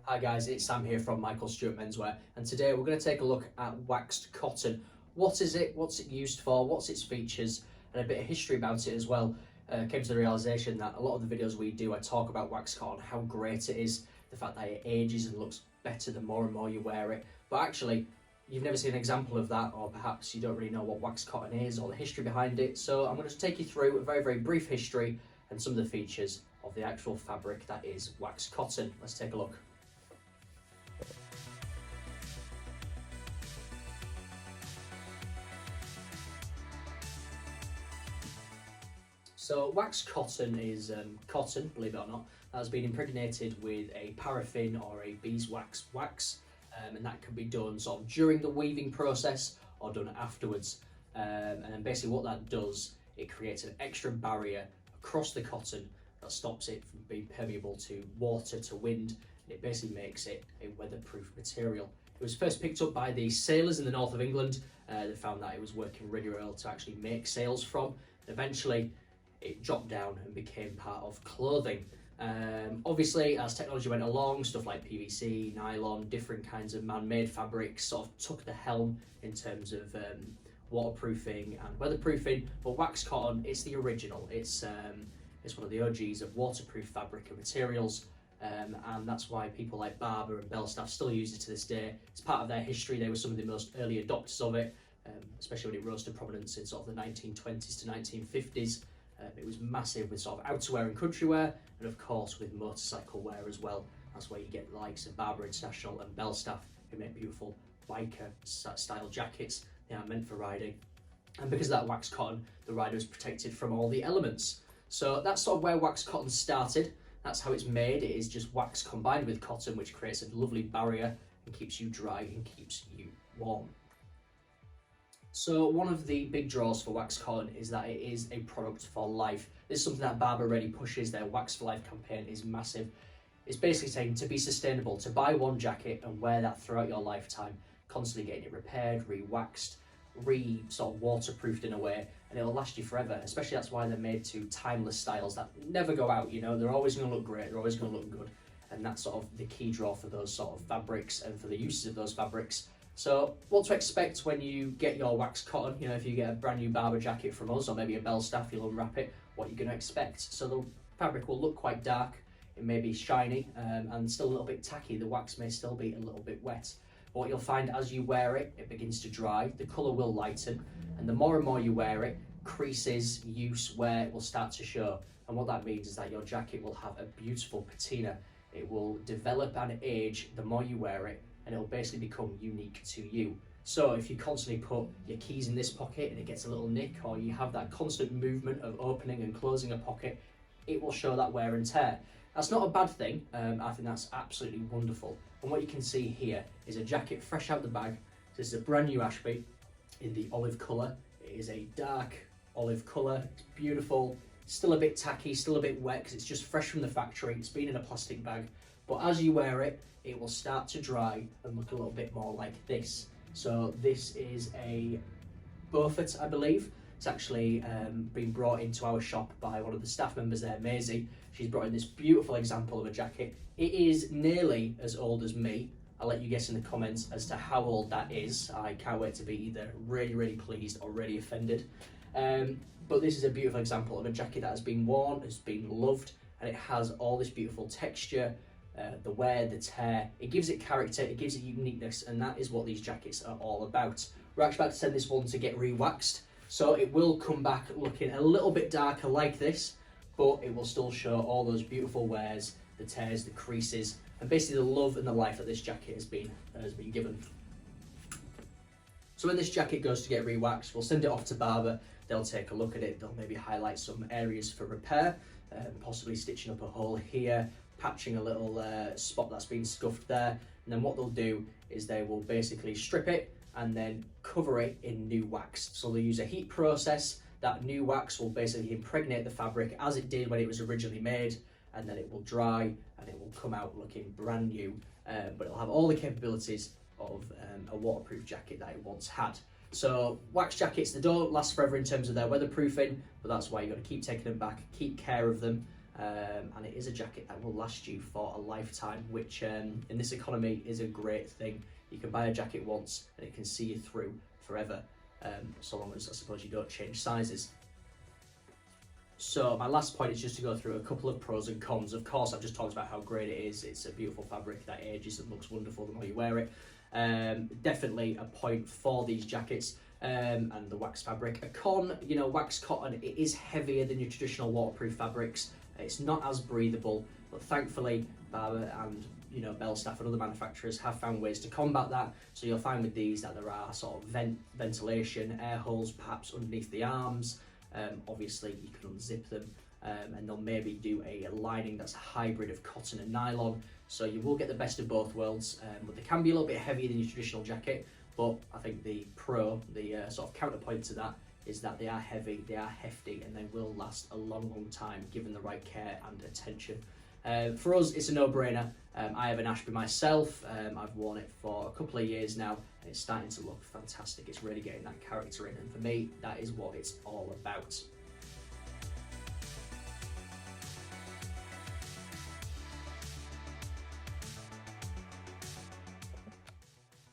Hi guys, it's Sam here from Michael Stewart Menswear, and today we're going to take a look at waxed cotton. What is it, what's it used for, what's its features, and a bit of history about it as well. Came to the realisation that a lot of the videos we do, I talk about waxed cotton, how great it is, the fact that it ages and looks better the more and more you wear it. But actually, you've never seen an example of that, or perhaps you don't really know what waxed cotton is or the history behind it. So I'm going to take you through a very brief history and some of the features of the actual fabric that is waxed cotton. Let's take a look. So waxed cotton is cotton, believe it or not, that has been impregnated with a paraffin or a beeswax wax, and that can be done sort of during the weaving process or done afterwards. And then basically what that does, it creates an extra barrier across the cotton that stops it from being permeable to water, to wind. It basically makes it a weatherproof material. It was first picked up by the sailors in the north of England. They found that it was working really well to actually make sails from. And eventually it dropped down and became part of clothing. Obviously, as technology went along, stuff like PVC, nylon, different kinds of man-made fabrics sort of took the helm in terms of waterproofing and weatherproofing. But waxed cotton, it's the original. It's one of the OGs of waterproof fabric and materials. And that's why people like Barbour and Belstaff still use it to this day. It's part of their history. They were some of the most early adopters of it, especially when it rose to prominence in sort of the 1920s to 1950s. It was massive with sort of outerwear and country wear, and of course with motorcycle wear as well. That's where you get the likes of Barbour International and Belstaff, who make beautiful biker style jackets. They are meant for riding. And because of that waxed cotton, the rider is protected from all the elements. So that's sort of where waxed cotton started. That's how it's made. It is just wax combined with cotton, which creates a lovely barrier and keeps you dry and keeps you warm. So one of the big draws for waxed cotton is that it is a product for life. This is something that Barbour really pushes. Their Wax for Life campaign is massive. It's basically saying to be sustainable, to buy one jacket and wear that throughout your lifetime, constantly getting it repaired, re-waxed, sort of waterproofed in a way, and it'll last you forever. Especially that's why they're made to timeless styles that never go out, you know, they're always going to look great, they're always going to look good. And that's sort of the key draw for those sort of fabrics and for the uses of those fabrics. So what to expect when you get your waxed cotton, you know, if you get a brand new Barbour jacket from us or maybe a Belstaff, you'll unwrap it, what you're going to expect. So the fabric will look quite dark, it may be shiny and still a little bit tacky, the wax may still be a little bit wet. But what you'll find as you wear it, it begins to dry, the colour will lighten, and the more and more you wear it, creases, use, wear will start to show. And what that means is that your jacket will have a beautiful patina. It will develop and age the more you wear it, and it'll basically become unique to you. So if you constantly put your keys in this pocket and it gets a little nick, or you have that constant movement of opening and closing a pocket, it will show that wear and tear. That's not a bad thing. I think that's absolutely wonderful. And what you can see here is a jacket fresh out the bag. This is a brand new Ashby in the olive colour. It is a dark olive colour. It's beautiful. Still a bit tacky, still a bit wet because it's just fresh from the factory. It's been in a plastic bag. But as you wear it, it will start to dry and look a little bit more like this. So this is a Beaufort, I believe. It's actually been brought into our shop by one of the staff members there, Maisie. She's brought in this beautiful example of a jacket. It is nearly as old as me. I'll let you guess in the comments as to how old that is. I can't wait to be either really pleased or really offended. But this is a beautiful example of a jacket that has been worn, has been loved, and it has all this beautiful texture, the wear, the tear. It gives it character, it gives it uniqueness, and that is what these jackets are all about. We're actually about to send this one to get re-waxed, so it will come back looking a little bit darker like this, but it will still show all those beautiful wears, the tears, the creases, and basically the love and the life that this jacket has been given. So when this jacket goes to get re-waxed, we'll send it off to Barbour. They'll take a look at it, they'll maybe highlight some areas for repair, possibly stitching up a hole here, patching a little spot that's been scuffed there, and then what they'll do is they will basically strip it and then cover it in new wax. So they'll use a heat process. That new wax will basically impregnate the fabric as it did when it was originally made, and then it will dry and it will come out looking brand new, but it'll have all the capabilities of a waterproof jacket that it once had. So wax jackets, they don't last forever in terms of their weatherproofing, but that's why you've got to keep taking them back, keep care of them, and it is a jacket that will last you for a lifetime, which in this economy is a great thing. You can buy a jacket once and it can see you through forever, so long as I suppose you don't change sizes. So my last point is just to go through a couple of pros and cons. Of course, I've just talked about how great it is. It's a beautiful fabric that ages and looks wonderful the more you wear it. Definitely a point for these jackets and the wax fabric. A con, you know, wax cotton, it is heavier than your traditional waterproof fabrics. It's not as breathable, but thankfully Barbour and Belstaff and other manufacturers have found ways to combat that. So you'll find with these that there are sort of ventilation, air holes perhaps underneath the arms. Obviously you can unzip them, and they'll maybe do a lining that's a hybrid of cotton and nylon, so you will get the best of both worlds, but they can be a little bit heavier than your traditional jacket. But I think the sort of counterpoint to that is that they are heavy, they are hefty, and they will last a long time given the right care and attention. For us, it's a no-brainer. I have an Ashby myself. I've worn it for a couple of years now, and it's starting to look fantastic. It's really getting that character in, and for me, that is what it's all about.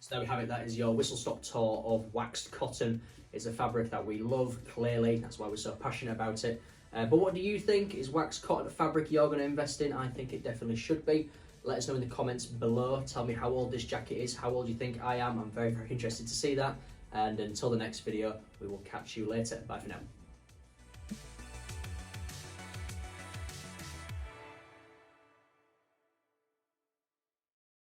So there we have it. That is your whistle-stop tour of waxed cotton. It's a fabric that we love, clearly. That's why we're so passionate about it. But what do you think? Is waxed cotton a fabric you're going to invest in? I think it definitely should be. Let us know in the comments below. Tell me how old this jacket is, how old you think I am. I'm very interested to see that. And until the next video, we will catch you later. Bye for now.